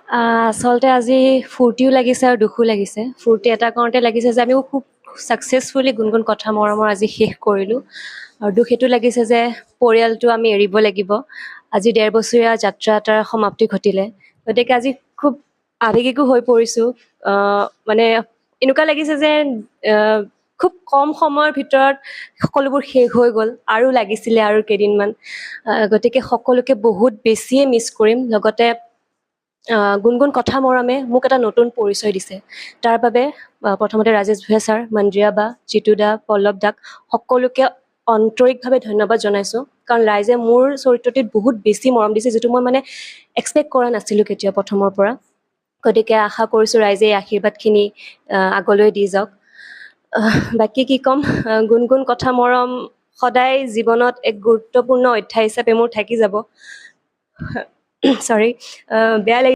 আচলতে আজি ফূৰ্তিও লাগিছে আৰু দুখো লাগিছে। ফূৰ্তি এটা কাৰণতে লাগিছে যে আমিও খুব ছাকচেছফুলি গুণগুণ কথা মৰমৰ আজি শেষ কৰিলোঁ। আৰু দুখ এইটো লাগিছে যে পৰিয়ালটো আমি এৰিব লাগিব। আজি ১.৫ বছৰীয়া যাত্ৰা এটাৰ সমাপ্তি ঘটিলে। গতিকে আজি খুব আৱেগিকো হৈ পৰিছোঁ। মানে এনেকুৱা লাগিছে যে খুব কম সময়ৰ ভিতৰত সকলোবোৰ শেষ হৈ গ'ল, আৰু লাগিছিলে আৰু কেইদিনমান। গতিকে সকলোকে বহুত বেছিয়ে মিছ কৰিম। লগতে গুণগুণ কথা মৰমে মোক এটা নতুন পৰিচয় দিছে। তাৰ বাবে প্ৰথমতে ৰাজেশ ভূঞা ছাৰ, মন্দিৰা বা, জিতু দা, পল্লৱ দাক সকলোকে আন্তৰিকভাৱে ধন্যবাদ জনাইছোঁ। কাৰণ ৰাইজে মোৰ চৰিত্ৰটিত বহুত বেছি মৰম দিছে, যিটো মই মানে এক্সপেক্ট কৰা নাছিলোঁ কেতিয়াও প্ৰথমৰ পৰা। গতিকে আশা কৰিছোঁ ৰাইজে এই আশীৰ্বাদখিনি আগলৈ দি যাওক। বাকী কি ক'ম, গুণগুণ কথা মৰম সদায় জীৱনত এক গুৰুত্বপূৰ্ণ অধ্যায় হিচাপে মোৰ থাকি যাব। চৰি, বেয়া লাগিছে।